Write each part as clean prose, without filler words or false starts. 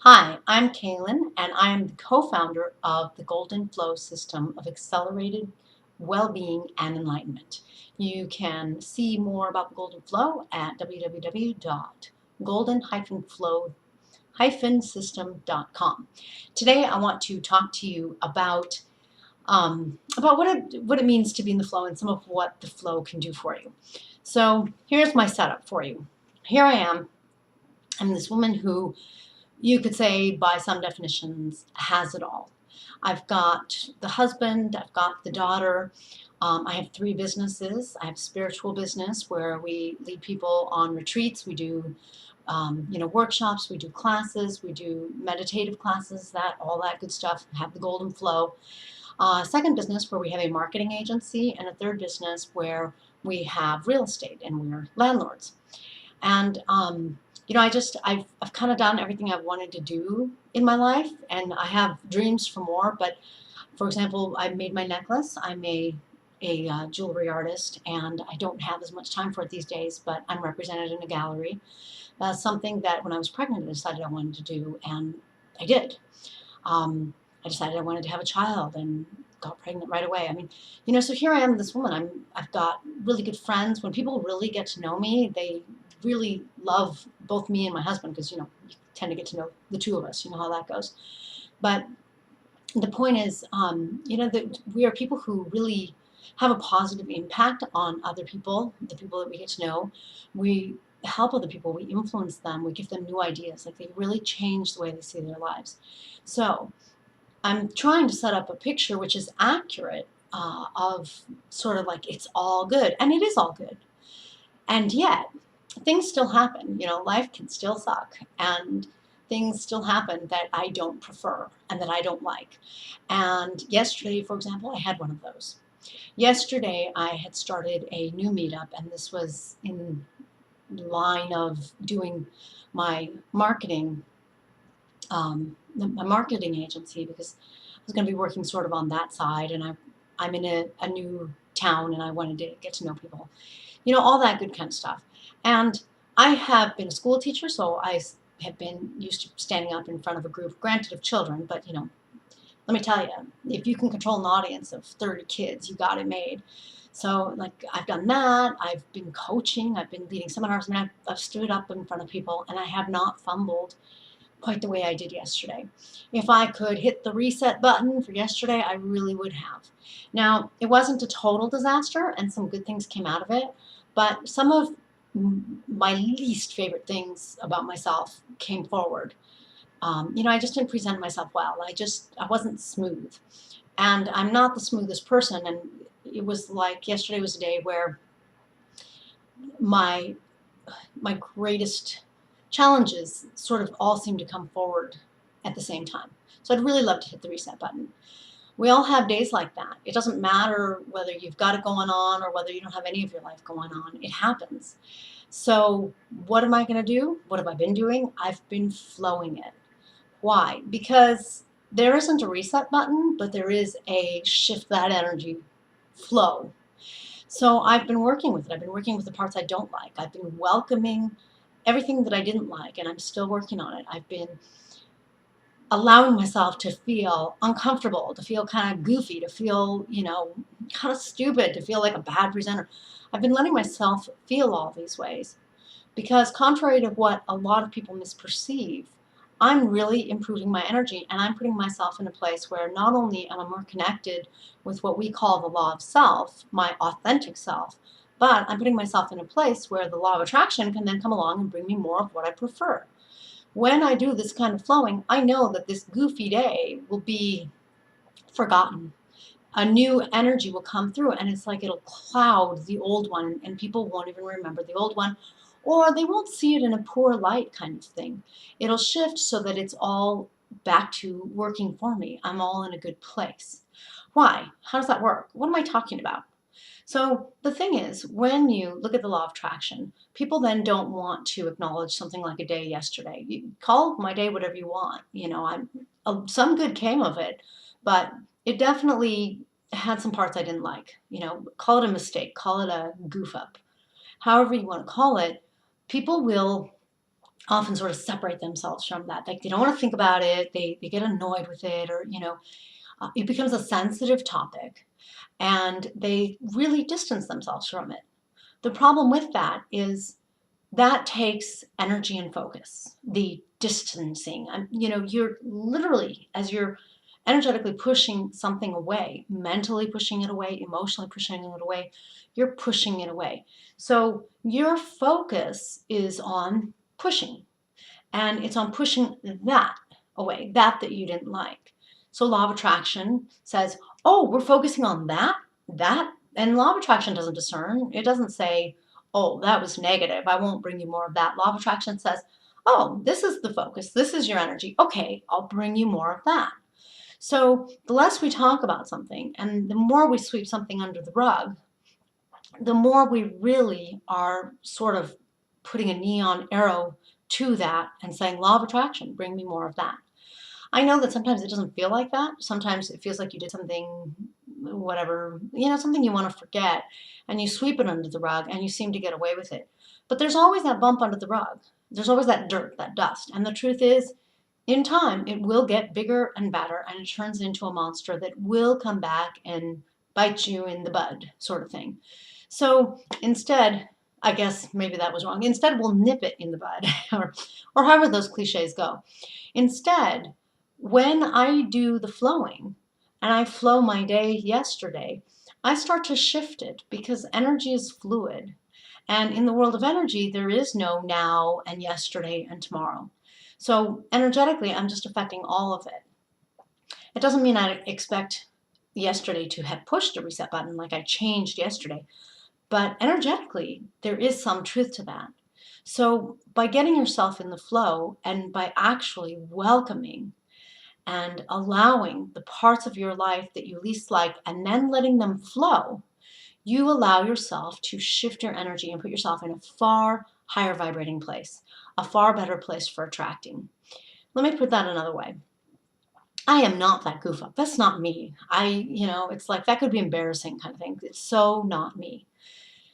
Hi, I'm Kalyn, and I am the co-founder of the Golden Flow System of Accelerated Well-Being and Enlightenment. You can see more about the Golden Flow at www.golden-flow-system.com. Today, I want to talk to you about what it means to be in the flow and some of what the flow can do for you. So here's my setup for you. Here I am. I'm this woman who you could say, by some definitions, has it all. I've got the husband, I've got the daughter, I have three businesses. I have a spiritual business where we lead people on retreats. We do, workshops. We do classes. We do meditative classes. All that good stuff. Have the golden flow. Second business where we have a marketing agency, and a third business where we have real estate and we're landlords. And I've kind of done everything I've wanted to do in my life, and I have dreams for more. But for example, I made my necklace. I'm a jewelry artist, and I don't have as much time for it these days. But I'm represented in a gallery. That's something that when I was pregnant, I decided I wanted to do, and I did. I decided I wanted to have a child, and got pregnant right away. I mean, so here I am, this woman. I've got really good friends. When people really get to know me, they really love both me and my husband because you tend to get to know the two of us. You know how that goes. But the point is, that we are people who really have a positive impact on other people, the people that we get to know. We help other people. We influence them. We give them new ideas. Like, they really change the way they see their lives. So I'm trying to set up a picture which is accurate of sort of like it's all good, and it is all good. And yet, things still happen. Life can still suck, and things still happen that I don't prefer and that I don't like. And yesterday, for example, I had one of those. Yesterday, I had started a new meetup, and this was in line of doing my marketing, my marketing agency, because I was going to be working sort of on that side, and I'm in a new town, and I wanted to get to know people, all that good kind of stuff. And I have been a school teacher, so I have been used to standing up in front of a group, granted of children, but let me tell you, if you can control an audience of 30 kids, you got it made. So, like, I've done that. I've been coaching. I've been leading seminars. I mean, I've stood up in front of people, and I have not fumbled quite the way I did yesterday. If I could hit the reset button for yesterday, I really would have. Now, it wasn't a total disaster, and some good things came out of it, but some of my least favorite things about myself came forward. I just didn't present myself well. I wasn't smooth. And I'm not the smoothest person, and it was like yesterday was a day where my my greatest challenges sort of all seem to come forward at the same time. So I'd really love to hit the reset button. We all have days like that. It doesn't matter whether you've got it going on or whether you don't have any of your life going on. It happens. So what am I going to do? What have I been doing? I've been flowing it. Why? Because there isn't a reset button, but there is a shift that energy flow. So I've been working with it. I've been working with the parts I don't like. I've been welcoming everything that I didn't like, and I'm still working on it. I've been allowing myself to feel uncomfortable, to feel kind of goofy, to feel, kind of stupid, to feel like a bad presenter. I've been letting myself feel all these ways because, contrary to what a lot of people misperceive, I'm really improving my energy, and I'm putting myself in a place where not only am I more connected with what we call the law of self, my authentic self, but I'm putting myself in a place where the law of attraction can then come along and bring me more of what I prefer. When I do this kind of flowing, I know that this goofy day will be forgotten. A new energy will come through, and it's like it'll cloud the old one, and people won't even remember the old one, or they won't see it in a poor light kind of thing. It'll shift so that it's all back to working for me. I'm all in a good place. Why? How does that work? What am I talking about? So the thing is, when you look at the law of attraction, people then don't want to acknowledge something like a day yesterday. You call my day whatever you want. Some good came of it, but it definitely had some parts I didn't like. Call it a mistake, call it a goof up, however you want to call it. People will often sort of separate themselves from that. Like they don't want to think about it. They get annoyed with it, or it becomes a sensitive topic, and they really distance themselves from it. The problem with that is that takes energy and focus, the distancing. And you're literally, as you're energetically pushing something away, mentally pushing it away, emotionally pushing it away, you're pushing it away. So your focus is on pushing, and it's on pushing that away, that you didn't like. So law of attraction says, oh, we're focusing on that. And law of attraction doesn't discern. It doesn't say, oh, that was negative, I won't bring you more of that. Law of attraction says, oh, this is the focus, this is your energy, okay, I'll bring you more of that. So the less we talk about something and the more we sweep something under the rug, the more we really are sort of putting a neon arrow to that and saying, law of attraction, bring me more of that. I know that sometimes it doesn't feel like that. Sometimes it feels like you did something, whatever, something you want to forget, and you sweep it under the rug and you seem to get away with it. But there's always that bump under the rug. There's always that dirt, that dust. And the truth is, in time, it will get bigger and badder, and it turns into a monster that will come back and bite you in the bud, sort of thing. So instead, I guess maybe that was wrong. Instead, we'll nip it in the bud, or however those cliches go. Instead, when I do the flowing and I flow my day yesterday, I start to shift it because energy is fluid. And in the world of energy, there is no now and yesterday and tomorrow. So energetically, I'm just affecting all of it. It doesn't mean I expect yesterday to have pushed a reset button like I changed yesterday, but energetically, there is some truth to that. So by getting yourself in the flow and by actually welcoming and allowing the parts of your life that you least like and then letting them flow, you allow yourself to shift your energy and put yourself in a far higher vibrating place, a far better place for attracting. Let me put that another way. I am not that goof up. That's not me. It's like that could be embarrassing kind of thing. It's so not me.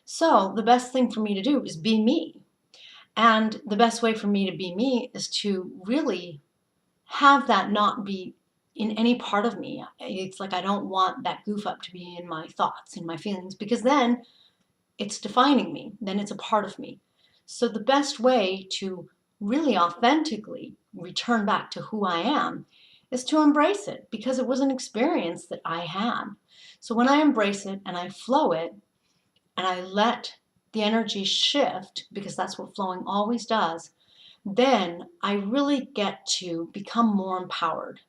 So the best thing for me to do is be me. And the best way for me to be me is to really have that not be in any part of me. It's like I don't want that goof up to be in my thoughts, in my feelings, because then it's defining me. Then it's a part of me. So the best way to really authentically return back to who I am is to embrace it, because it was an experience that I had. So when I embrace it and I flow it and I let the energy shift, because that's what flowing always does, then I really get to become more empowered.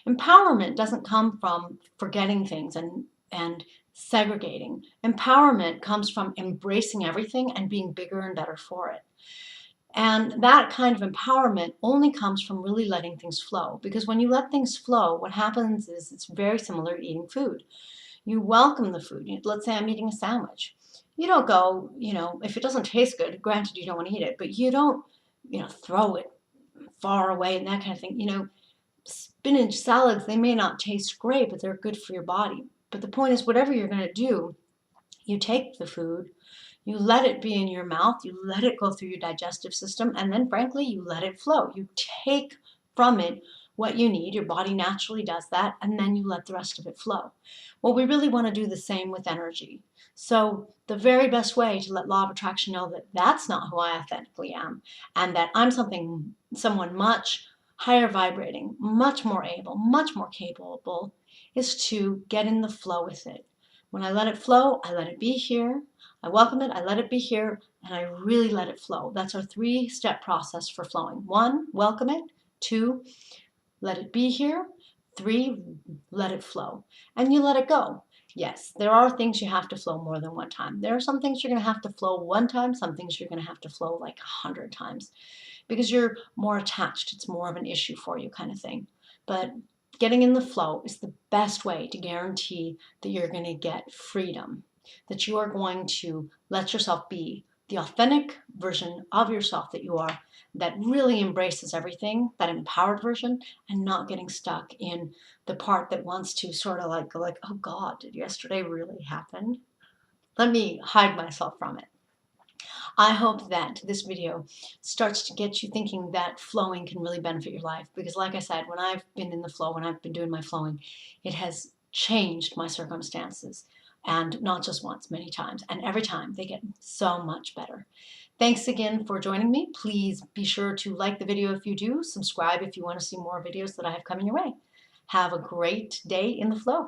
Empowerment doesn't come from forgetting things and segregating. Empowerment comes from embracing everything and being bigger and better for it. And that kind of empowerment only comes from really letting things flow. Because when you let things flow, what happens is it's very similar to eating food. You welcome the food. Let's say I'm eating a sandwich. You don't go, if it doesn't taste good, granted you don't want to eat it, but you don't, throw it far away and that kind of thing. Spinach salads, they may not taste great, but they're good for your body. But the point is, whatever you're going to do, you take the food, you let it be in your mouth, you let it go through your digestive system, and then frankly, you let it flow. You take from it what you need. Your body naturally does that, and then you let the rest of it flow. Well, we really want to do the same with energy. So the very best way to let law of attraction know that that's not who I authentically am, and that I'm someone much higher vibrating, much more able, much more capable, is to get in the flow with it. When I let it flow, I let it be here. I welcome it, I let it be here, and I really let it flow. That's our 3-step process for flowing. 1, welcome it. 2, let it be here. 3, let it flow. And you let it go. Yes, there are things you have to flow more than one time. There are some things you're going to have to flow one time, some things you're going to have to flow like 100 times because you're more attached. It's more of an issue for you kind of thing. But getting in the flow is the best way to guarantee that you're going to get freedom, that you are going to let yourself be the authentic version of yourself that you are, that really embraces everything, that empowered version, and not getting stuck in the part that wants to sort of like go like, oh God, did yesterday really happen? Let me hide myself from it. I hope that this video starts to get you thinking that flowing can really benefit your life. Because like I said, when I've been in the flow, when I've been doing my flowing, it has changed my circumstances. And not just once, many times. And every time they get so much better. Thanks again for joining me. Please be sure to like the video if you do. Subscribe if you want to see more videos that I have coming your way. Have a great day in the flow.